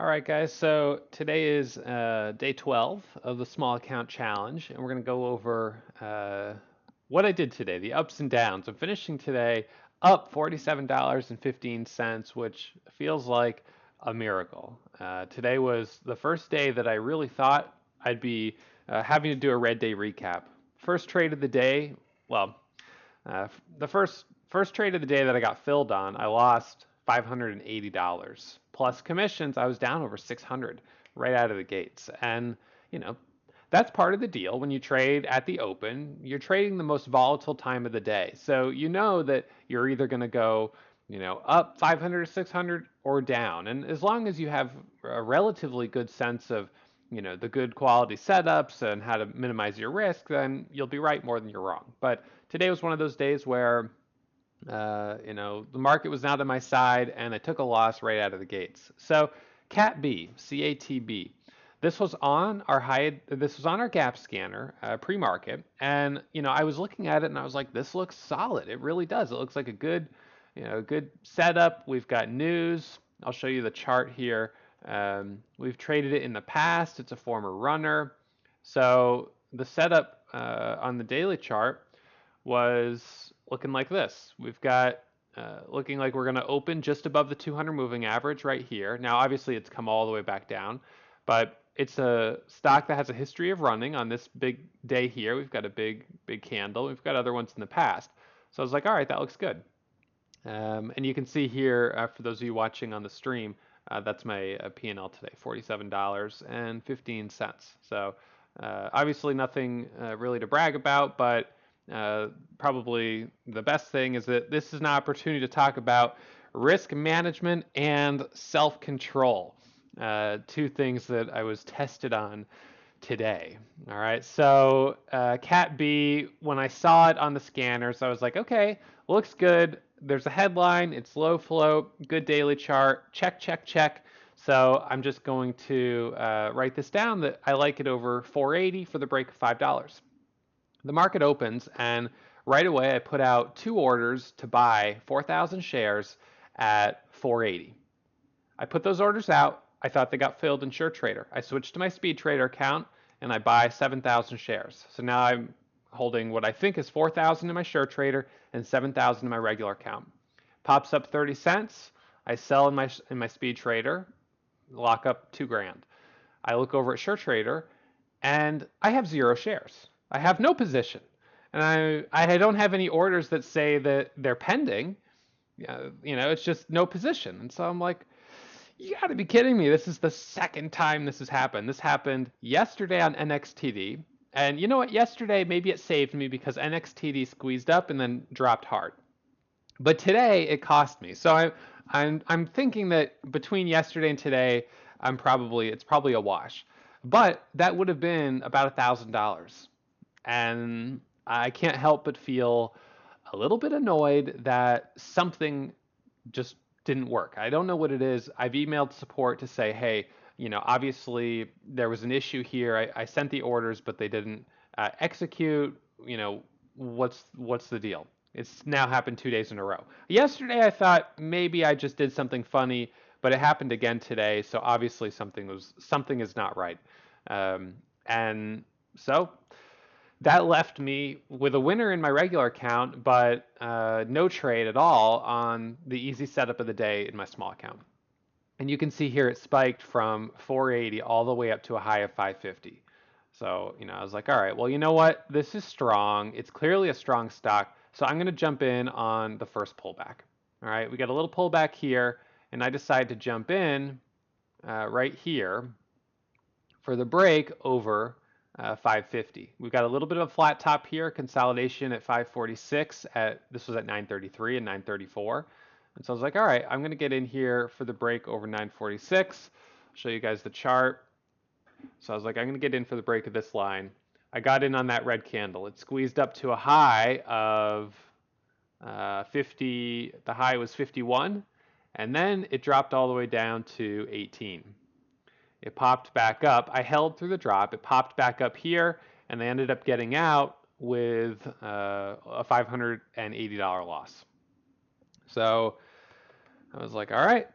All right, guys. So today is day 12 of the small account challenge, and we're going to go over what I did today, the ups and downs. I'm finishing today up $47.15, which feels like a miracle. Today was the first day that I really thought I'd be having to do a red day recap. First trade of the day, well, the first trade of the day that I got filled on, I lost $580 plus commissions. I was down over 600 right out of the gates, and you know that's part of the deal. When you trade at the open, you're trading the most volatile time of the day, so you know that you're either going to go up 500 or 600 or down. And as long as you have a relatively good sense of the good quality setups and how to minimize your risk, then you'll be right more than you're wrong. But today was one of those days where the market was not on my side, and I took a loss right out of the gates. So CAT B, CATB. This was on our gap scanner pre-market, and I was looking at it and I was like, this looks solid. It really does. It looks like a good setup. We've got news. I'll show you the chart here. We've traded it in the past. It's a former runner. So the setup on the daily chart was looking like this. We've got looking like we're going to open just above the 200 moving average right here. Now, obviously, it's come all the way back down, but it's a stock that has a history of running on this big day here. We've got a big candle. We've got other ones in the past. So I was like, all right, that looks good. And you can see here, for those of you watching on the stream, that's my P&L today, $47.15. So obviously nothing really to brag about, but probably the best thing is that this is an opportunity to talk about risk management and self-control, two things that I was tested on today. All right, so Cat B, when I saw it on the scanners, I was like, okay, looks good. There's a headline, it's low float, good daily chart, check, check, check. So I'm just going to write this down that I like it over 480 for the break of $5. The market opens, and right away I put out two orders to buy 4,000 shares at 480. I put those orders out. I thought they got filled in SureTrader. I switched to my speed trader account and I buy 7,000 shares. So now I'm holding what I think is 4,000 in my SureTrader and 7,000 in my regular account. Pops up 30 cents. I sell in my speed trader, lock up 2 grand. I look over at SureTrader and I have 0 shares. I have no position. And I don't have any orders that say that they're pending. It's just no position. And so I'm like, you got to be kidding me. This is the second time this has happened. This happened yesterday on NXTD. And you know what? Yesterday, maybe it saved me because NXTD squeezed up and then dropped hard. But today, it cost me. So I'm thinking that between yesterday and today, it's probably a wash. But that would have been about $1,000. And I can't help but feel a little bit annoyed that something just didn't work. I don't know what it is. I've emailed support to say, hey, obviously there was an issue here. I sent the orders, but they didn't execute. What's the deal? It's now happened 2 days in a row. Yesterday I thought maybe I just did something funny, but it happened again today. So obviously something is not right. And so that left me with a winner in my regular account, but no trade at all on the easy setup of the day in my small account. And you can see here it spiked from 480 all the way up to a high of 550. So, I was like, all right, well, you know what? This is strong. It's clearly a strong stock. So I'm going to jump in on the first pullback. All right, we got a little pullback here, and I decided to jump in right here for the break over 550. We've got a little bit of a flat top here, consolidation at 546. This was at 933 and 934. And so I was like, all right, I'm going to get in here for the break over 946. I'll show you guys the chart. So I was like, I'm going to get in for the break of this line. I got in on that red candle. It squeezed up to a high of 50. The high was 51. And then it dropped all the way down to 18. It popped back up. I held through the drop. It popped back up here, and I ended up getting out with a $580 loss. So I was like, all right,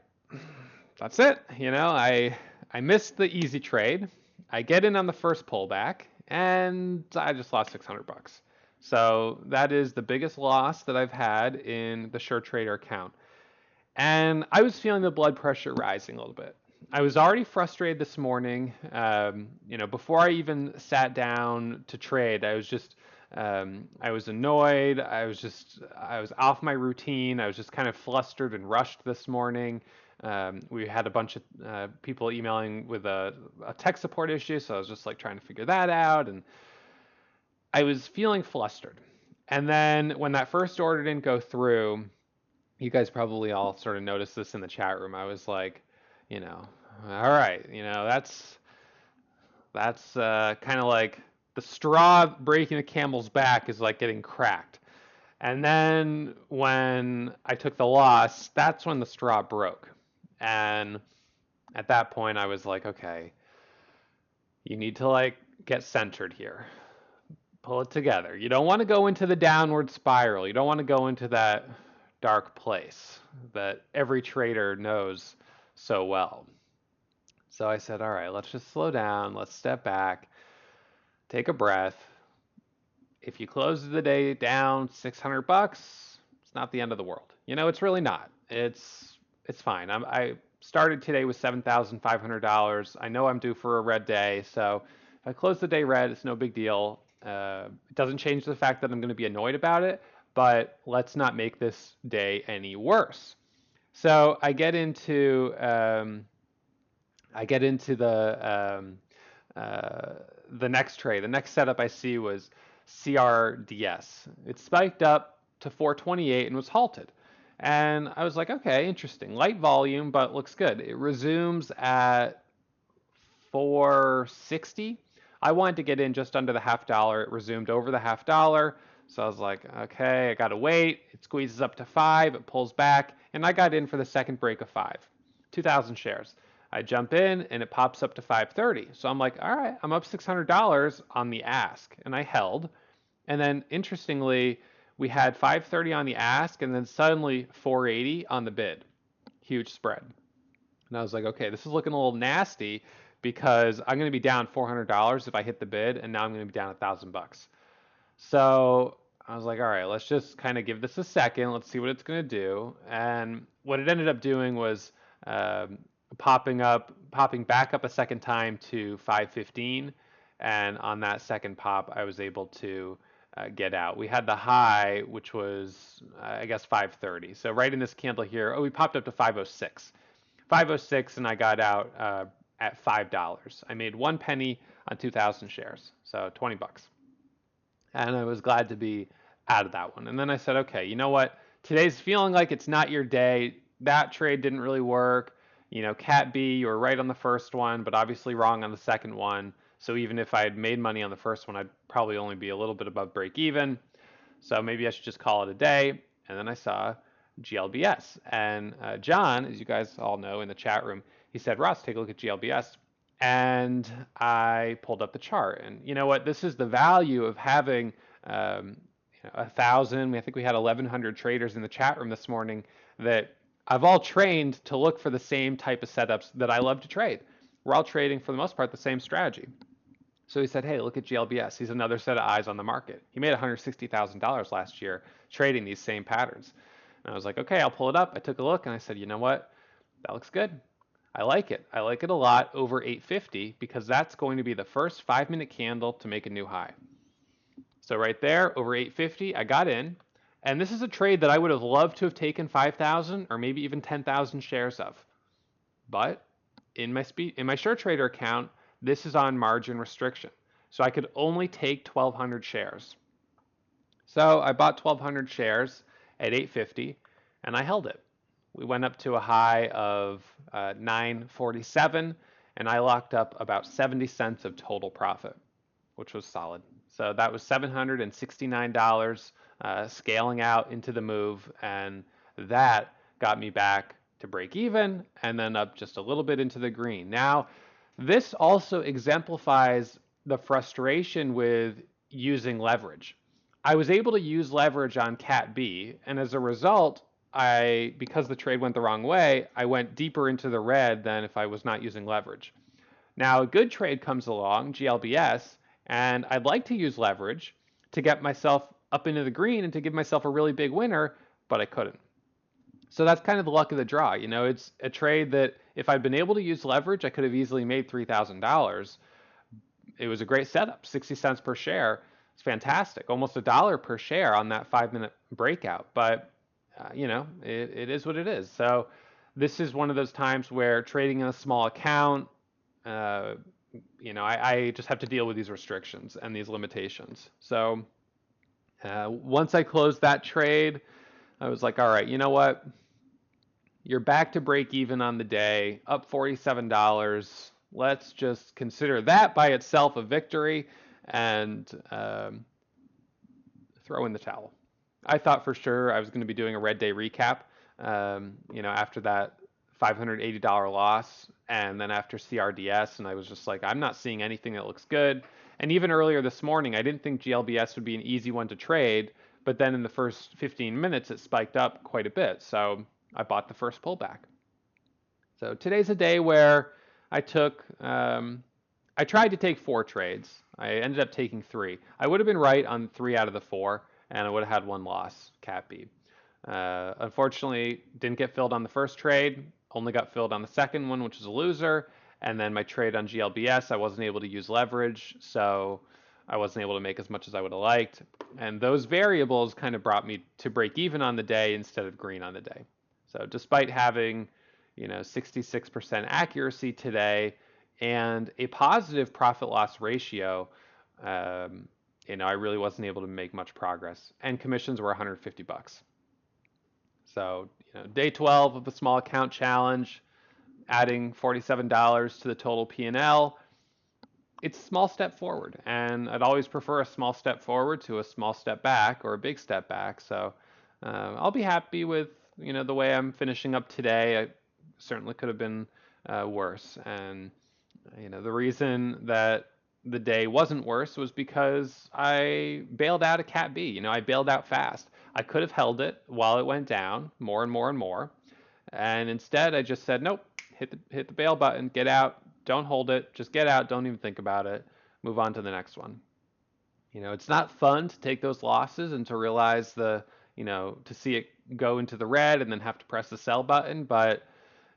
that's it. I missed the easy trade. I get in on the first pullback, and I just lost 600 bucks. So that is the biggest loss that I've had in the SureTrader account. And I was feeling the blood pressure rising a little bit. I was already frustrated this morning. Before I even sat down to trade, I was annoyed. I was off my routine. I was just kind of flustered and rushed this morning. We had a bunch of people emailing with a tech support issue, so I was just like trying to figure that out, and I was feeling flustered. And then when that first order didn't go through, you guys probably all sort of noticed this in the chat room. I was like, all right, that's kind of like the straw breaking the camel's back is like getting cracked. And then when I took the loss, that's when the straw broke. And at that point, I was like, okay, you need to like get centered here. Pull it together. You don't want to go into the downward spiral. You don't want to go into that dark place that every trader knows so well. So I said, all right, let's just slow down. Let's step back, take a breath. If you close the day down 600 bucks, it's not the end of the world. It's really not. It's fine. I started today with $7,500. I know I'm due for a red day, so if I close the day red, it's no big deal. It doesn't change the fact that I'm going to be annoyed about it, but let's not make this day any worse. So I get into the next trade. The next setup I see was CRDS. It spiked up to 428 and was halted. And I was like, okay, interesting. Light volume, but looks good. It resumes at 460. I wanted to get in just under the $0.50. It resumed over the $0.50. So I was like, okay, I got to wait. It squeezes up to 5. It pulls back. And I got in for the second break of 5. 2,000 shares. I jump in and it pops up to 530. So I'm like, all right, I'm up $600 on the ask. And I held. And then interestingly, we had 530 on the ask and then suddenly 480 on the bid. Huge spread. And I was like, okay, this is looking a little nasty because I'm going to be down $400 if I hit the bid, and now I'm going to be down $1,000. So I was like, all right, let's just kind of give this a second. Let's see what it's going to do. And what it ended up doing was popping back up a second time to 515. And on that second pop, I was able to get out. We had the high, which was, I guess, 530. So right in this candle here, we popped up to 506. 506, and I got out at $5. I made 1 penny on 2,000 shares, so 20 bucks. And I was glad to be out of that one. And then I said, okay, you know what? Today's feeling like it's not your day. That trade didn't really work. Cat B, you were right on the first one, but obviously wrong on the second one. So even if I had made money on the first one, I'd probably only be a little bit above break even. So maybe I should just call it a day. And then I saw GLBS. And John, as you guys all know in the chat room, he said, Ross, take a look at GLBS. And I pulled up the chart. And you know what? This is the value of having 1,000. I think we had 1,100 traders in the chat room this morning that I've all trained to look for the same type of setups that I love to trade. We're all trading, for the most part, the same strategy. So he said, hey, look at GLBS. He's another set of eyes on the market. He made $160,000 last year trading these same patterns. And I was like, okay, I'll pull it up. I took a look and I said, you know what? That looks good. I like it. I like it a lot over 850 because that's going to be the first 5-minute candle to make a new high. So right there, over 850, I got in. And this is a trade that I would have loved to have taken 5,000 or maybe even 10,000 shares of. But in my SureTrader account, this is on margin restriction. So I could only take 1,200 shares. So I bought 1,200 shares at 850 and I held it. We went up to a high of 947 and I locked up about 70 cents of total profit, which was solid. So that was $769 scaling out into the move, and that got me back to break even and then up just a little bit into the green. Now, this also exemplifies the frustration with using leverage. I was able to use leverage on Cat B, and as a result, because the trade went the wrong way, I went deeper into the red than if I was not using leverage. Now, a good trade comes along, GLBS, and I'd like to use leverage to get myself up into the green and to give myself a really big winner, but I couldn't. So that's kind of the luck of the draw. It's a trade that if I'd been able to use leverage, I could have easily made $3,000. It was a great setup, 60 cents per share. It's fantastic, almost $1 per share on that 5-minute breakout. But, it is what it is. So this is one of those times where trading in a small account, uh, I just have to deal with these restrictions and these limitations. So once I closed that trade, I was like, all right, you know what? You're back to break even on the day, up $47. Let's just consider that by itself a victory and throw in the towel. I thought for sure I was going to be doing a red day recap, after that $580 loss, and then after CRDS, and I was just like, I'm not seeing anything that looks good. And even earlier this morning, I didn't think GLBS would be an easy one to trade, but then in the first 15 minutes, it spiked up quite a bit. So I bought the first pullback. So today's a day where I tried to take 4 trades. I ended up taking 3. I would have been right on 3 out of the 4, and I would have had 1 loss, Cat B. Unfortunately, didn't get filled on the first trade, only got filled on the second one, which is a loser. And then my trade on GLBS, I wasn't able to use leverage, so I wasn't able to make as much as I would have liked. And those variables kind of brought me to break even on the day instead of green on the day. So despite having, 66% accuracy today and a positive profit loss ratio, I really wasn't able to make much progress. And commissions were $150. So, day 12 of the small account challenge, adding $47 to the total P&L. It's a small step forward, and I'd always prefer a small step forward to a small step back or a big step back. So I'll be happy with the way I'm finishing up today. I certainly could have been worse, and the reason that the day wasn't worse was because I bailed out a Cat B. I bailed out fast. I could have held it while it went down more and more and more, and instead I just said, nope, hit the bail button, get out, don't hold it, just get out, don't even think about it, move on to the next one. It's not fun to take those losses and to realize to see it go into the red and then have to press the sell button, but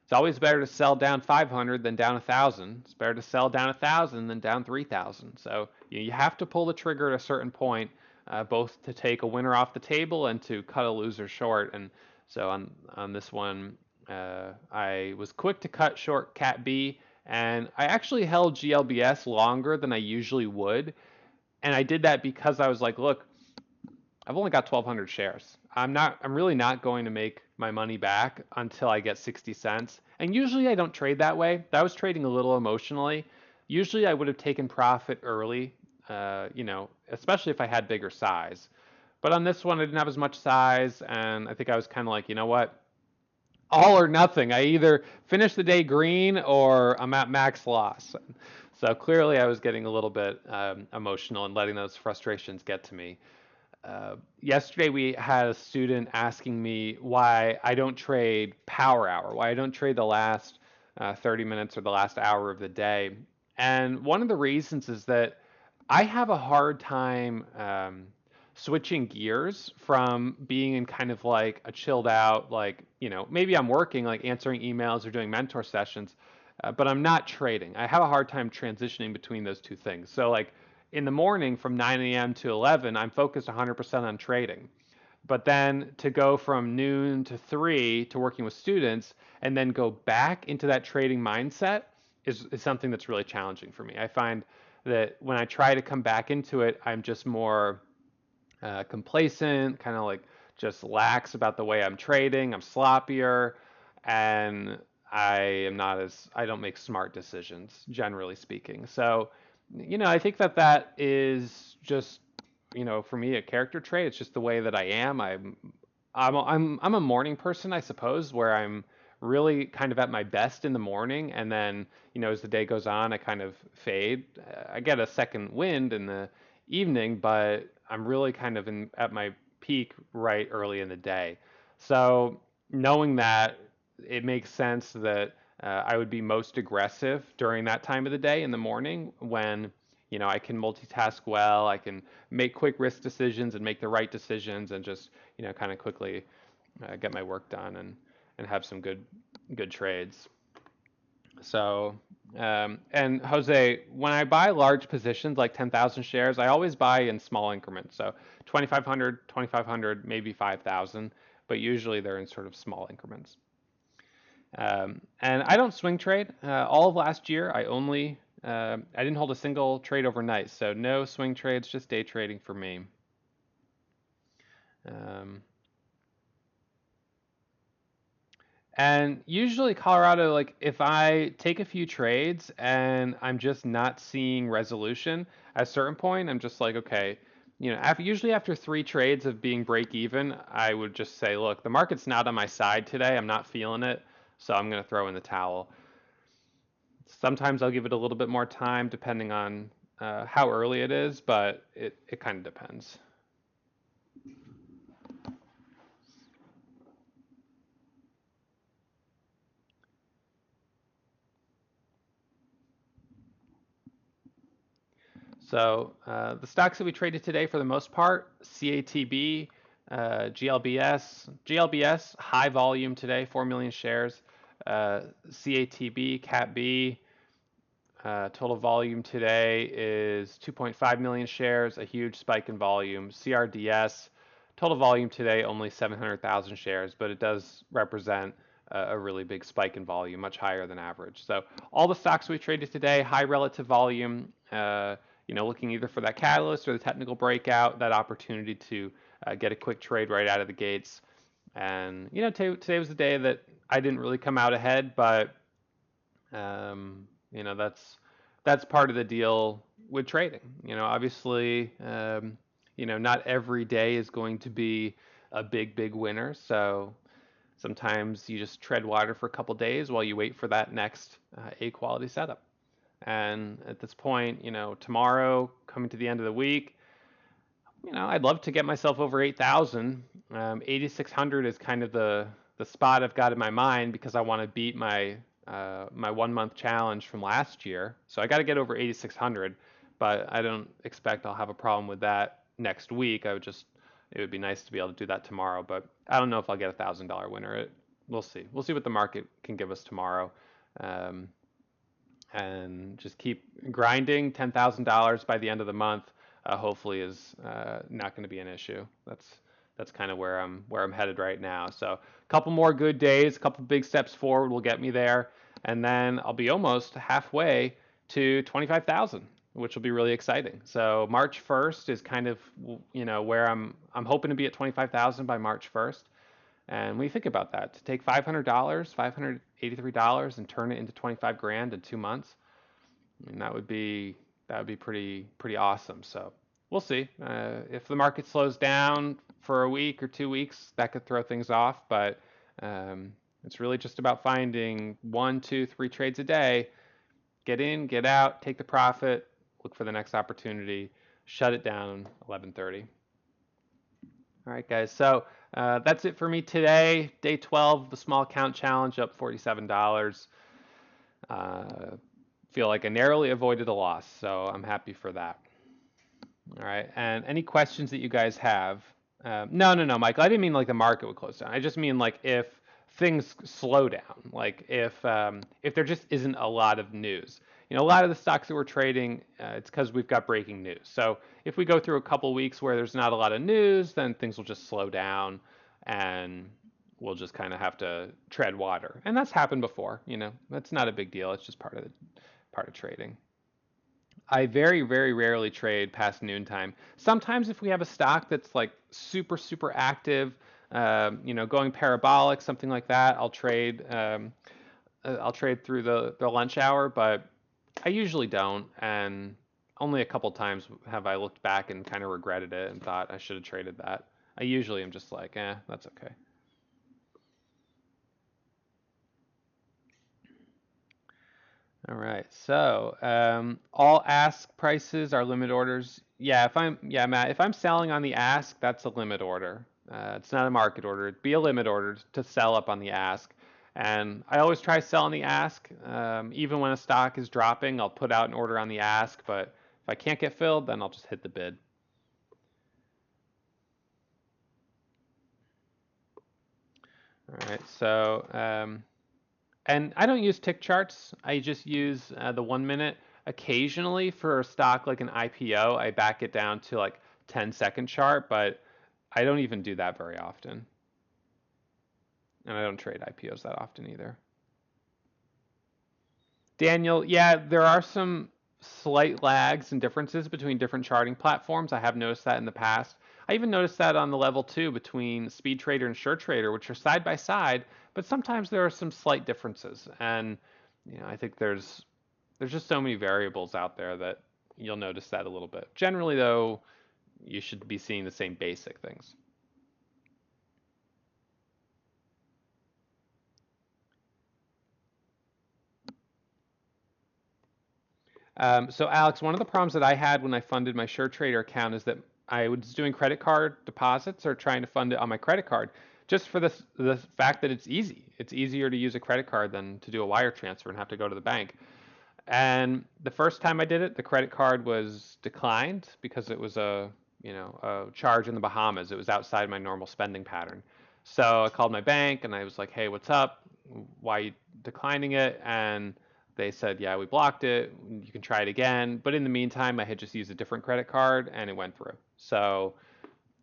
it's always better to sell down 500 than down 1,000. It's better to sell down 1,000 than down 3,000. So you have to pull the trigger at a certain point, both to take a winner off the table and to cut a loser short. And so on this one, I was quick to cut short Cat B, and I actually held GLBS longer than I usually would. And I did that because I was like, look, I've only got 1,200 shares. I'm really not going to make my money back until I get 60 cents. And usually I don't trade that way. I was trading a little emotionally. Usually I would have taken profit early, especially if I had bigger size. But on this one, I didn't have as much size, and I think I was kind of like, you know what? All or nothing. I either finish the day green or I'm at max loss. So clearly I was getting a little bit emotional and letting those frustrations get to me. Yesterday we had a student asking me why I don't trade power hour, why I don't trade the last 30 minutes or the last hour of the day. And one of the reasons is that I have a hard time switching gears from being in kind of like a chilled out, like, maybe I'm working, like answering emails or doing mentor sessions, but I'm not trading. I have a hard time transitioning between those two things. So like in the morning from 9 a.m. to 11, I'm focused 100% on trading. But then to go from noon to 3 to working with students and then go back into that trading mindset is something that's really challenging for me. I find that when I try to come back into it, I'm just more complacent, kind of like just lax about the way I'm trading. I'm sloppier, and I don't make smart decisions, generally speaking. So, I think that is just, for me, a character trait. It's just the way that I am. I'm a morning person, I suppose, where I'm really kind of at my best in the morning, and then, as the day goes on, I kind of fade. I get a second wind in the evening, but I'm really kind of at my peak right early in the day. So knowing that, it makes sense that I would be most aggressive during that time of the day in the morning when, I can multitask well, I can make quick risk decisions and make the right decisions and just, kind of quickly get my work done and have some good trades. So, and Jose, when I buy large positions like 10,000 shares, I always buy in small increments. So 2,500, 2,500, maybe 5,000, but usually they're in sort of small increments. And I don't swing trade. All of last year, I didn't hold a single trade overnight. So no swing trades, just day trading for me. Um, And usually Colorado, like if I take a few trades and I'm just not seeing resolution at a certain point, I'm just like, okay, usually after 3 trades of being break even, I would just say, look, the market's not on my side today. I'm not feeling it, so I'm going to throw in the towel. Sometimes I'll give it a little bit more time depending on how early it is, but it kind of depends. So the stocks that we traded today, for the most part, CATB, GLBS. GLBS high volume today, 4 million shares. CATB, CATB, total volume today is 2.5 million shares, a huge spike in volume. CRDS, total volume today only 700,000 shares, but it does represent a really big spike in volume, much higher than average. So all the stocks we traded today, high relative volume, looking either for that catalyst or the technical breakout, that opportunity to get a quick trade right out of the gates. And, today was the day that I didn't really come out ahead, but that's part of the deal with trading. Obviously, not every day is going to be a big winner. So sometimes you just tread water for a couple days while you wait for that next A quality setup. And at this point, tomorrow coming to the end of the week, I'd love to get myself over 8,000. 8,600 is kind of the spot I've got in my mind because I want to beat my 1 month challenge from last year. So I got to get over 8,600, but I don't expect I'll have a problem with that next week. It would be nice to be able to do that tomorrow, but I don't know if I'll get $1,000 winner. We'll see. We'll see what the market can give us tomorrow. Um, and just keep grinding. $10,000 by the end of the month, hopefully, is not going to be an issue. That's kind of where I'm headed right now. So a couple more good days, a couple big steps forward will get me there, and then I'll be almost halfway to 25,000, which will be really exciting. So March 1st is kind of where I'm hoping to be at 25,000 by March 1st. And when you think about that, to take $500, $583, and turn it into 25 grand in 2 months, I mean, that would be pretty awesome. So we'll see. If the market slows down for a week or 2 weeks, that could throw things off. But it's really just about finding 1, 2, 3 trades a day. Get in, get out, take the profit, look for the next opportunity, shut it down 11:30. All right, guys. So that's it for me today. Day 12, the small count challenge, up $47. Feel like I narrowly avoided a loss, so I'm happy for that. All right. And any questions that you guys have? No, Michael. I didn't mean like the market would close down. I just mean like if things slow down, like if there just isn't a lot of news. A lot of the stocks that we're trading, it's because we've got breaking news. So if we go through a couple weeks where there's not a lot of news, then things will just slow down, and we'll just kind of have to tread water. And that's happened before. That's not a big deal. It's just part of trading. I very, very rarely trade past noontime. Sometimes if we have a stock that's like super active, going parabolic, something like that, I'll trade through the lunch hour, but I usually don't. And only a couple times have I looked back and kind of regretted it and thought I should have traded that. I usually am just like, that's okay. All right. So all ask prices are limit orders. Yeah, Matt, if I'm selling on the ask, that's a limit order. It's not a market order. It'd be a limit order to sell up on the ask. And I always try selling the ask. Even when a stock is dropping, I'll put out an order on the ask. But if I can't get filled, then I'll just hit the bid. All right, so, and I don't use tick charts. I just use the 1 minute. Occasionally for a stock like an IPO, I back it down to like 10-second chart, but I don't even do that very often. And I don't trade IPOs that often either. Daniel, yeah, there are some slight lags and differences between different charting platforms. I have noticed that in the past. I even noticed that on the level 2 between Speed Trader and Sure Trader, which are side by side, but sometimes there are some slight differences. And I think there's just so many variables out there that you'll notice that a little bit. Generally, though, you should be seeing the same basic things. So Alex, one of the problems that I had when I funded my Sure Trader account is that I was doing credit card deposits or trying to fund it on my credit card, just for the fact that it's easy. It's easier to use a credit card than to do a wire transfer and have to go to the bank. And the first time I did it, the credit card was declined because it was a charge in the Bahamas. It was outside my normal spending pattern. So I called my bank and I was like, "Hey, what's up? Why are you declining it?" And they said, "Yeah, we blocked it. You can try it again." But in the meantime, I had just used a different credit card and it went through. So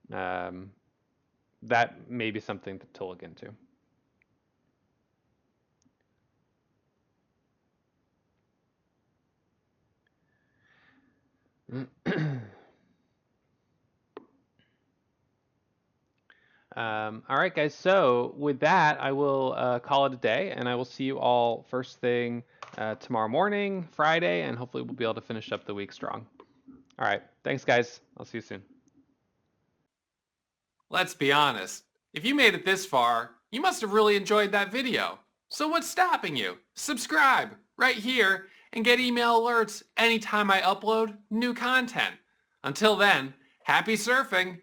that may be something to look into. All right, guys. So with that, I will call it a day, and I will see you all first thing tomorrow morning, Friday, and hopefully we'll be able to finish up the week strong. All right. Thanks, guys. I'll see you soon. Let's be honest. If you made it this far, you must have really enjoyed that video. So what's stopping you? Subscribe right here and get email alerts anytime I upload new content. Until then, happy surfing!